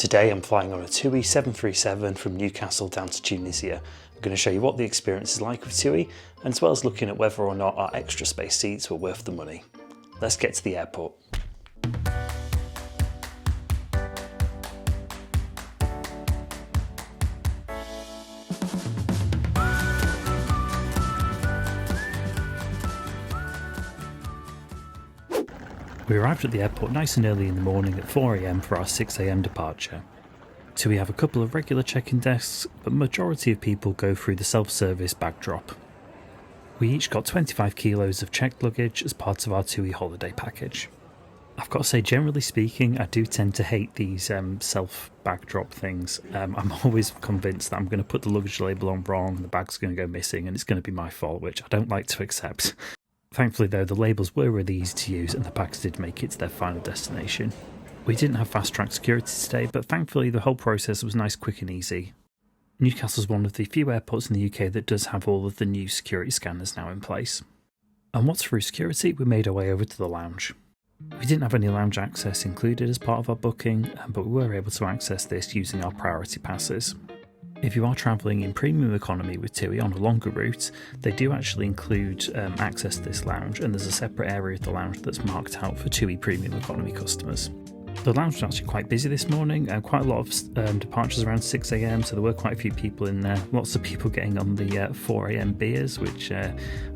Today I'm flying on a TUI 737 from Newcastle down to Tunisia. I'm going to show you what the experience is like with TUI, as well as looking at whether or not our extra space seats were worth the money. Let's get to the airport. We arrived at the airport nice and early in the morning at 4 AM for our 6 AM departure. So we have a couple of regular check-in desks, but majority of people go through the self-service bag drop. We each got 25 kilos of checked luggage as part of our TUI holiday package. I've got to say, generally speaking, I do tend to hate these self-bag drop things. I'm always convinced that I'm going to put the luggage label on wrong, the bag's going to go missing, and it's going to be my fault, which I don't like to accept. Thankfully though, the labels were really easy to use and the bags did make it to their final destination. We didn't have fast-track security today, but thankfully the whole process was nice, quick and easy. Newcastle is one of the few airports in the UK that does have all of the new security scanners now in place. And once through security, we made our way over to the lounge. We didn't have any lounge access included as part of our booking, but we were able to access this using our priority passes. If you are travelling in premium economy with TUI on a longer route, they do actually include access to this lounge, and there's a separate area of the lounge that's marked out for TUI premium economy customers. The lounge was actually quite busy this morning, quite a lot of departures around 6 AM, so there were quite a few people in there. Lots of people getting on the 4 AM beers, which I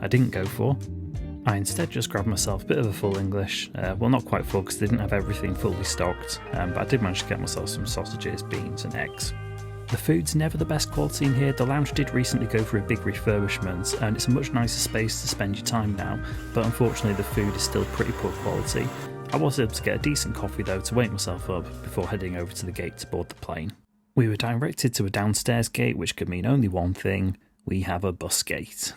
didn't go for. I instead just grabbed myself a bit of a full English, well not quite full because they didn't have everything fully stocked, but I did manage to get myself some sausages, beans and eggs. The food's never the best quality in here. The lounge did recently go for a big refurbishment and it's a much nicer space to spend your time now, but unfortunately the food is still pretty poor quality. I was able to get a decent coffee though to wake myself up before heading over to the gate to board the plane. We were directed to a downstairs gate, which could mean only one thing: we have a bus gate.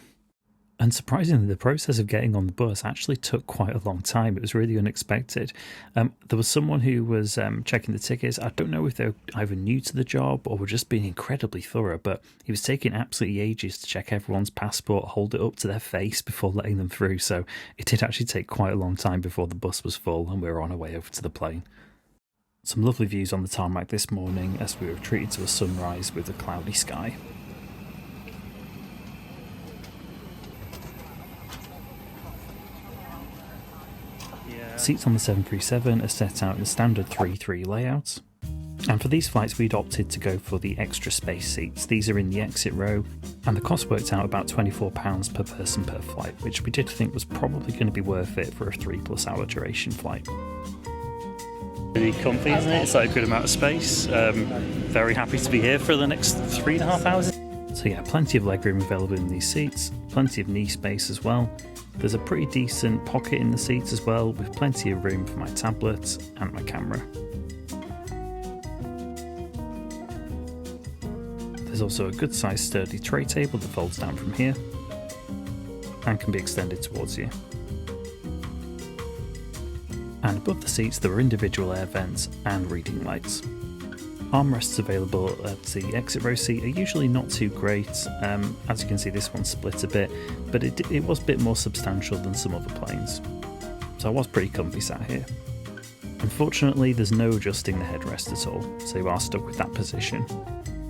And surprisingly, the process of getting on the bus actually took quite a long time. It was really unexpected. There was someone who was checking the tickets. I don't know if they were either new to the job or were just being incredibly thorough, but he was taking absolutely ages to check everyone's passport, hold it up to their face before letting them through. So it did actually take quite a long time before the bus was full and we were on our way over to the plane. Some lovely views on the tarmac this morning as we were treated to a sunrise with a cloudy sky. Seats on the 737 are set out in the standard 3-3 layout, and for these flights we'd opted to go for the extra space seats. These are in the exit row, and the cost worked out about £24 per person per flight, which we did think was probably going to be worth it for a 3+ hour duration flight. Really comfy, isn't it? It's like a good amount of space. Very happy to be here for the next 3.5 hours. So yeah, plenty of legroom available in these seats, plenty of knee space as well. There's a pretty decent pocket in the seats as well, with plenty of room for my tablet and my camera. There's also a good sized sturdy tray table that folds down from here and can be extended towards you. And above the seats there are individual air vents and reading lights. Armrests available at the exit row seat are usually not too great. As you can see, this one's split a bit, but it was a bit more substantial than some other planes. So I was pretty comfy sat here. Unfortunately, there's no adjusting the headrest at all, so you are stuck with that position.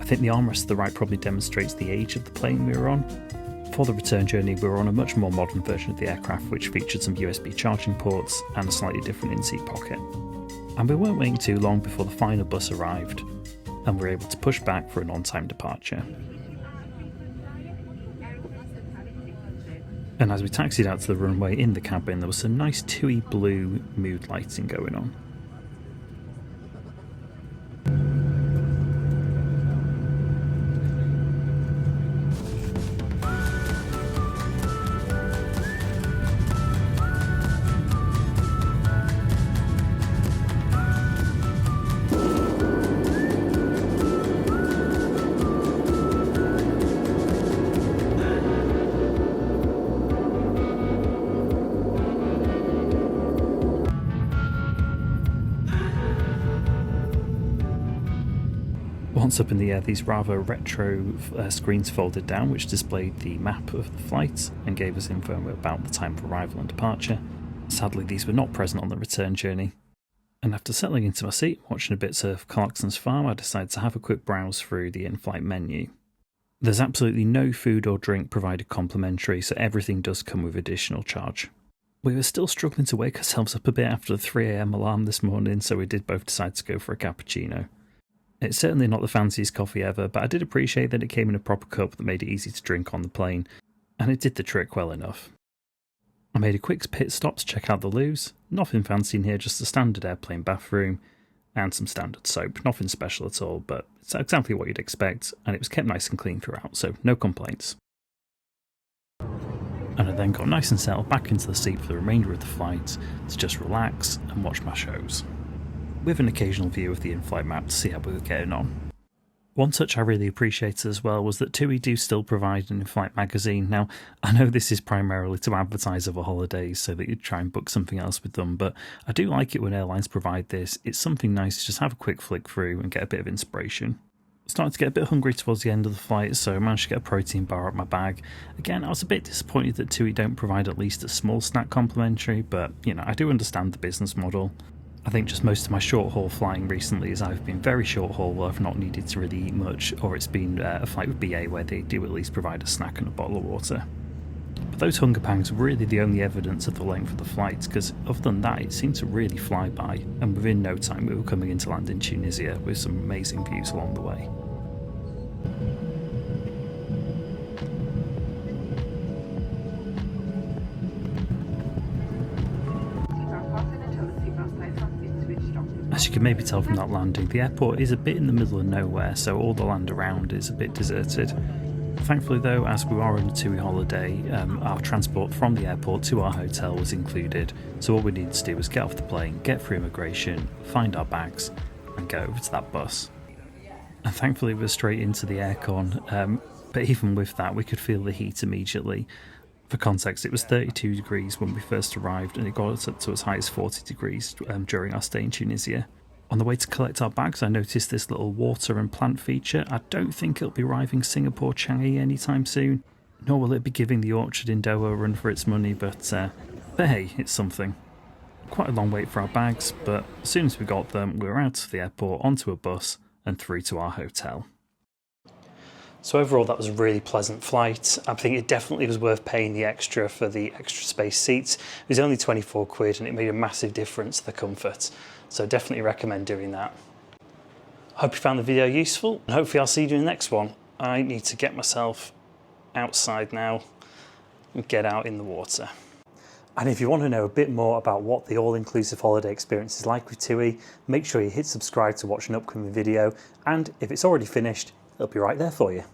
I think the armrest to the right probably demonstrates the age of the plane we were on. For the return journey, we were on a much more modern version of the aircraft, which featured some USB charging ports and a slightly different in-seat pocket. And we weren't waiting too long before the final bus arrived, and we were able to push back for an on-time departure. And as we taxied out to the runway in the cabin, there was some nice TUI blue mood lighting going on. Once up in the air, these rather retro screens folded down, which displayed the map of the flight and gave us info about the time of arrival and departure. Sadly, these were not present on the return journey. And after settling into my seat, watching a bit of Clarkson's Farm, I decided to have a quick browse through the in-flight menu. There's absolutely no food or drink provided complimentary, so everything does come with additional charge. We were still struggling to wake ourselves up a bit after the 3 AM alarm this morning, so we did both decide to go for a cappuccino. It's certainly not the fanciest coffee ever, but I did appreciate that it came in a proper cup that made it easy to drink on the plane, and it did the trick well enough. I made a quick pit stop to check out the loos. Nothing fancy in here, just a standard airplane bathroom and some standard soap. Nothing special at all, but it's exactly what you'd expect, and it was kept nice and clean throughout, so no complaints. And I then got nice and settled back into the seat for the remainder of the flight to just relax and watch my shows, with an occasional view of the in-flight map to see how we were getting on. One touch I really appreciated as well was that TUI do still provide an in-flight magazine. Now, I know this is primarily to advertise other holidays so that you try and book something else with them, but I do like it when airlines provide this. It's something nice to just have a quick flick through and get a bit of inspiration. Started to get a bit hungry towards the end of the flight, so I managed to get a protein bar up my bag. Again, I was a bit disappointed that TUI don't provide at least a small snack complimentary, but, I do understand the business model. I think just most of my short-haul flying recently is I've been very short-haul where I've not needed to really eat much, or it's been a flight with BA where they do at least provide a snack and a bottle of water. But those hunger pangs were really the only evidence of the length of the flight, because other than that it seemed to really fly by, and within no time we were coming into land in Tunisia with some amazing views along the way. As you can maybe tell from that landing, the airport is a bit in the middle of nowhere, so all the land around is a bit deserted. Thankfully though, as we are on a TUI holiday, our transport from the airport to our hotel was included, so all we needed to do was get off the plane, get through immigration, find our bags, and go over to that bus. And thankfully we were straight into the aircon, but even with that we could feel the heat immediately. For context, it was 32 degrees when we first arrived, and it got us up to as high as 40 degrees during our stay in Tunisia. On the way to collect our bags, I noticed this little water and plant feature. I don't think it'll be arriving Singapore Changi anytime soon, nor will it be giving the orchard in Doha a run for its money, but hey, it's something. Quite a long wait for our bags, but as soon as we got them, we were out of the airport, onto a bus, and through to our hotel. So overall that was a really pleasant flight. I think it definitely was worth paying the extra for the extra space seats. It was only 24 quid and it made a massive difference to the comfort. So definitely recommend doing that. I hope you found the video useful and hopefully I'll see you in the next one. I need to get myself outside now and get out in the water. And if you want to know a bit more about what the all-inclusive holiday experience is like with TUI, make sure you hit subscribe to watch an upcoming video, and if it's already finished, it'll be right there for you.